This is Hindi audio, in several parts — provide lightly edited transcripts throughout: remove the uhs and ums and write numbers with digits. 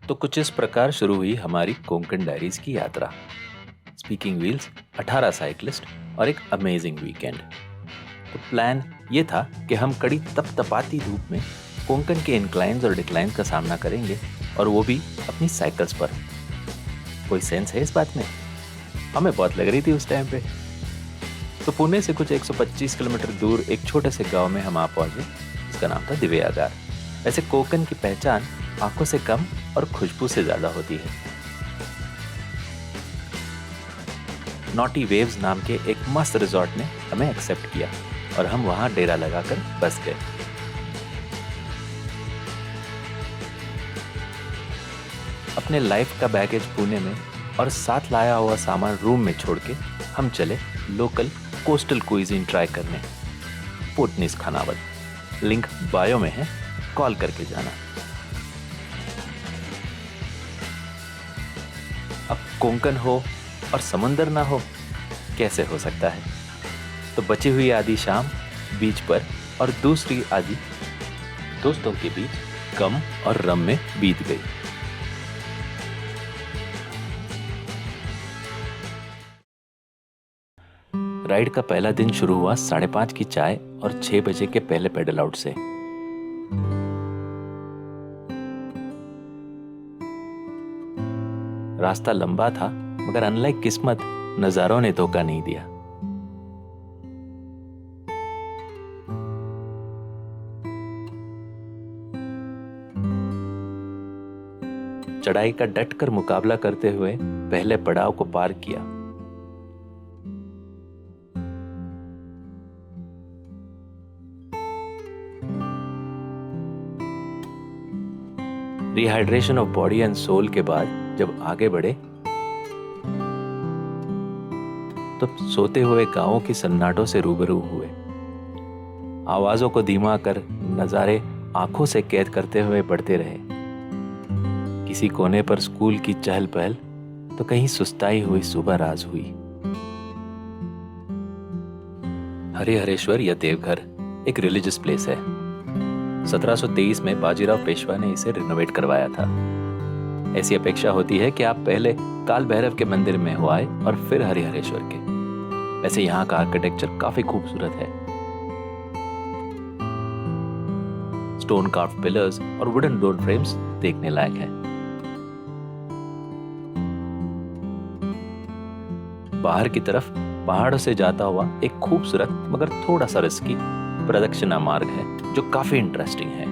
तो कुछ इस प्रकार शुरू हुई हमारी कोंकण डायरीज की यात्रा। स्पीकिंग व्हील्स, 18 साइकिलिस्ट और एक अमेजिंग वीकेंड। तो प्लान ये था कि हम कड़ी तपतपाती धूप में कोंकण के इंक्लाइंस और डिक्लाइंस का सामना करेंगे, और वो भी अपनी साइकिल्स पर। कोई सेंस है इस बात में? हमें बहुत लग रही थी उस टाइम पे। तो पुणे से कुछ 125 किलोमीटर दूर एक छोटे से गांव में हम आ पहुंचे, जिसका नाम था दिव्यागार। वैसे कोंकण की पहचान आंखों से कम और खुशबू से ज्यादा होती है। नॉटी वेव्स नाम के एक मस्त रिजॉर्ट ने हमें एक्सेप्ट किया और हम वहां डेरा लगाकर बस गए। अपने लाइफ का बैगेज पुणे में और साथ लाया हुआ सामान रूम में छोड़ के हम चले लोकल कोस्टल कुइजीन ट्राई करने, पोटनीस खानावल। लिंक बायो में है, कॉल करके जाना। अब कोंकण हो और समंदर ना हो, कैसे हो सकता है? तो बची हुई आधी शाम बीच पर और दूसरी आधी दोस्तों के बीच गम और रम में बीत गई। राइड का पहला दिन शुरू हुआ 5:30 की चाय और 6 बजे के पहले पेडल आउट से। रास्ता लंबा था, मगर अनलाइक किस्मत, नजारों ने धोखा नहीं दिया। चढ़ाई का डटकर मुकाबला करते हुए पहले पड़ाव को पार किया। Rehydration of body and soul के बाद जब आगे बढ़े तो सोते हुए गांवों की सन्नाटों से रूबरू हुए। आवाजों को धीमा कर नजारे आंखों से कैद करते हुए बढ़ते रहे। किसी कोने पर स्कूल की चहल पहल, तो कहीं सुस्ताई हुई सुबह राज हुई। हरिहरेश्वर या देवघर एक रिलीजियस प्लेस है। 1723 में बाजीराव पेशवा ने इसे रिनोवेट करवाया था। ऐसी अपेक्षा होती है कि आप पहले काल भैरव के मंदिर में हो आए और फिर हरिहरेश्वर के। वैसे यहाँ का आर्किटेक्चर काफी खूबसूरत है। स्टोन कार्व्ड पिलर्स और वुडन डोर फ्रेम्स देखने लायक है। बाहर की तरफ पहाड़ों से जाता हुआ एक खूबसूरत मगर थोड़ा सा रिस्की प्रदक्षिणा मार्ग है, जो काफी इंटरेस्टिंग है।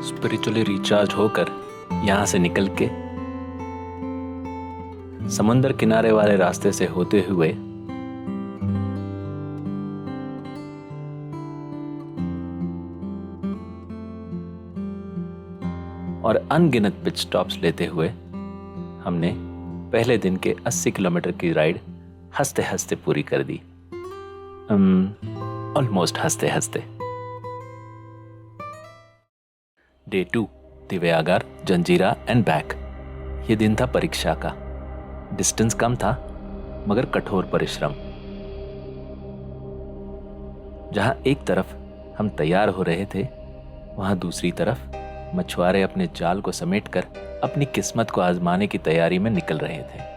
स्पिरिचुअली रिचार्ज होकर यहां से निकल के समुद्र किनारे वाले रास्ते से होते हुए और अनगिनत पिट स्टॉप्स लेते हुए हमने पहले दिन के 80 किलोमीटर की राइड हंसते हंसते पूरी कर दी। ऑलमोस्ट हंसते हंसते। Day 2, Diveagar, Janjira and back. ये दिन था परीक्षा का। डिस्टेंस कम था, मगर कठोर परिश्रम। जहां एक तरफ हम तैयार हो रहे थे, वहां दूसरी तरफ मछुआरे अपने जाल को समेटकर अपनी किस्मत को आजमाने की तैयारी में निकल रहे थे।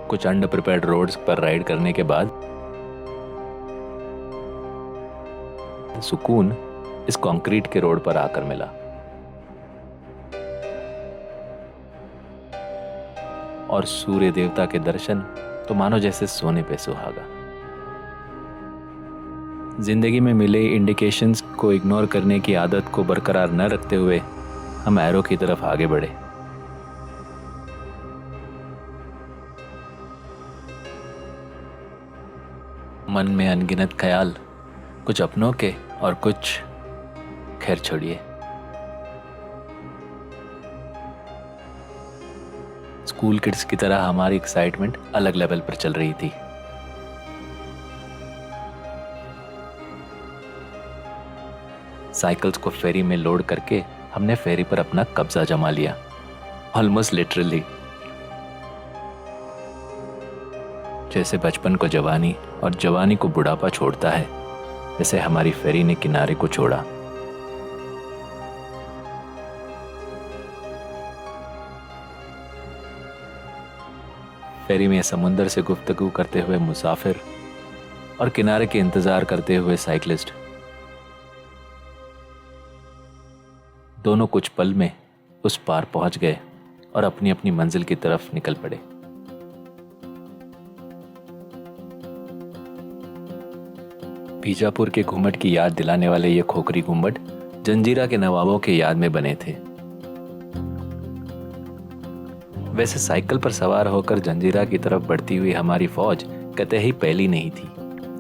कुछ अंडर प्रिपेयर्ड रोड्स पर राइड करने के बाद सुकून इस कंक्रीट के रोड पर आकर मिला। और सूर्य देवता के दर्शन तो मानो जैसे सोने पे सुहागा। जिंदगी में मिले इंडिकेशंस को इग्नोर करने की आदत को बरकरार न रखते हुए हम एरो की तरफ आगे बढ़े। मन में अनगिनत ख्याल, कुछ अपनों के और कुछ खैर छोड़िए। स्कूल किड्स की तरह हमारी एक्साइटमेंट अलग लेवल पर चल रही थी। साइकिल्स को फेरी में लोड करके हमने फेरी पर अपना कब्जा जमा लिया, ऑलमोस्ट लिटरली। जैसे बचपन को जवानी और जवानी को बुढ़ापा छोड़ता है, वैसे हमारी फेरी ने किनारे को छोड़ा। फेरी में समुंदर से गुफ्तगू करते हुए मुसाफिर और किनारे के इंतजार करते हुए साइकिलिस्ट, दोनों कुछ पल में उस पार पहुंच गए और अपनी अपनी मंजिल की तरफ निकल पड़े। बीजापुर के घुमट की याद दिलाने वाले ये खोखरी गुंबद जंजीरा के नवाबों के याद में बने थे। वैसे साइकिल पर सवार होकर जंजीरा की तरफ बढ़ती हुई हमारी फौज कतई पहली नहीं थी।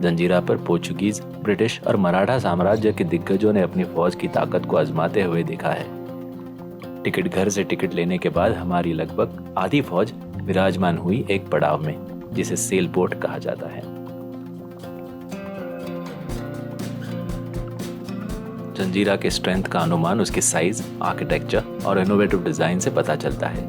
जंजीरा पर पोर्चुगीज, ब्रिटिश और मराठा साम्राज्य के दिग्गजों ने अपनी फौज की ताकत को आजमाते हुए देखा है। टिकट घर से टिकट लेने के बाद हमारी लगभग आधी फौज विराजमान हुई एक पड़ाव में, जिसे सेल बोट कहा जाता है। जंजीरा के स्ट्रेंथ का अनुमान उसके साइज, आर्किटेक्चर और इनोवेटिव डिजाइन से पता चलता है।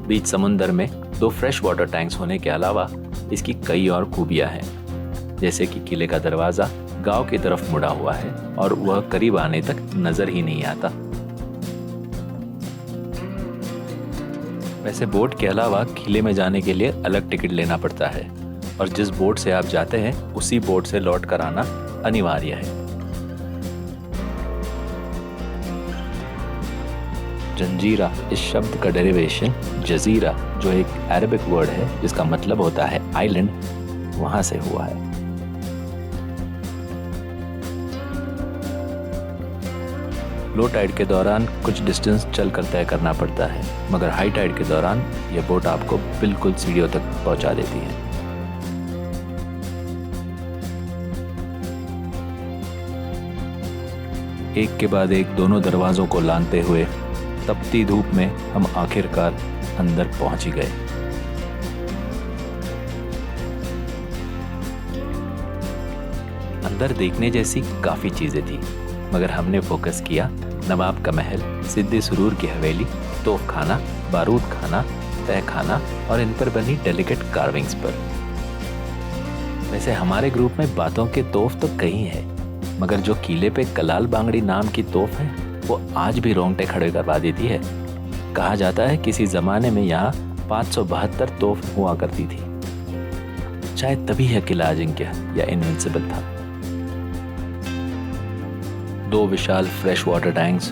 बीच समुंदर में 2 फ्रेश वाटर टैंक्स होने के अलावा इसकी कई और खूबियां हैं, जैसे कि किले का दरवाजा गांव की तरफ मुड़ा हुआ है और वह करीब आने तक नजर ही नहीं आता। वैसे बोट के अलावा किले में जाने के लिए अलग टिकट लेना पड़ता है और जिस बोट से आप जाते हैं उसी बोट से लौट कर आना अनिवार्य है। जंजीरा इस शब्द का डेरिवेशन जजीरा, जो एक अरबिक वर्ड है जिसका मतलब होता है आइलैंड, वहां से हुआ है। लो टाइड के दौरान कुछ डिस्टेंस चलकर तय करना पड़ता है, मगर हाई टाइड के दौरान यह बोट आपको बिल्कुल सीढ़ियों तक पहुंचा देती है। एक के बाद एक दोनों दरवाजों को लांघते हुए तपती धूप में हम आखिरकार अंदर पहुंच ही गए। अंदर देखने जैसी काफी चीजें थी, मगर हमने फोकस किया नवाब का महल, सिद्दी सुरूर की हवेली, तोप खाना, बारूद खाना, तह खाना और इन पर बनी डेलिकेट कार्विंग्स पर। वैसे हमारे ग्रुप में बातों के तोफ तो कई है, मगर जो किले पे कलाल बांगड़ी नाम की तोफ है वो आज भी रोंगटे खड़े करवा देती है। कहा जाता है किसी जमाने में यहाँ 572 तोफ हुआ करती थी। शायद तभी यह किला अजिंक्य या इनविंसिबल था। 2 विशाल फ्रेश वाटर टैंक्स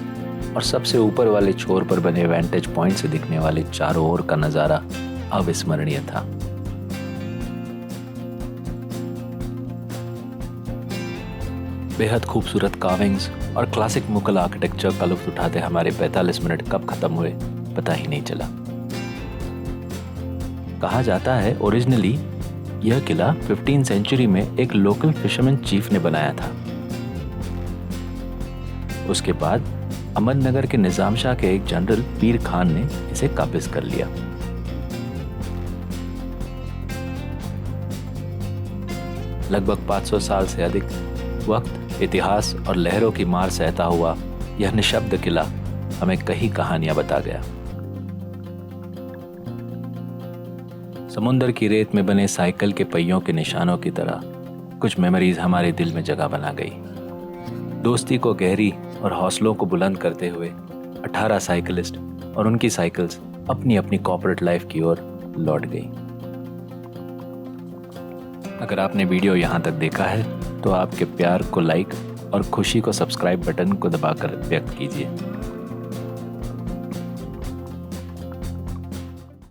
और सबसे ऊपर वाले छोर पर बने वेंटेज पॉइंट से दिखने वाले चारों ओर का नजारा अविस्मरणीय था। बेहद खूबसूरत कार्विंग्स और क्लासिक मुगल आर्किटेक्चर का लुत्फ उठाते हमारे 45 मिनट कब खत्म हुए पता ही नहीं चला। कहा जाता है ओरिजिनली यह किला 15वीं सेंचुरी में एक लोकल फिशरमैन चीफ ने बनाया था। उसके बाद अहमदनगर के निजाम शाह के एक जनरल पीर खान ने इसे काबिज कर लिया। लगभग 500 साल से अधिक वक्त, इतिहास और लहरों की मार सहता हुआ यह निशब्द किला हमें कई कहानियां बता गया। समुंदर की रेत में बने साइकिल के पहियों के निशानों की तरह कुछ मेमोरीज हमारे दिल में जगह बना गई। दोस्ती को गहरी और हौसलों को बुलंद करते हुए 18 साइकिलिस्ट और उनकी साइकिल्स अपनी अपनी कॉर्पोरेट लाइफ की ओर लौट गई। अगर आपने वीडियो यहाँ तक देखा है तो आपके प्यार को लाइक और खुशी को सब्सक्राइब बटन को दबाकर व्यक्त कीजिए।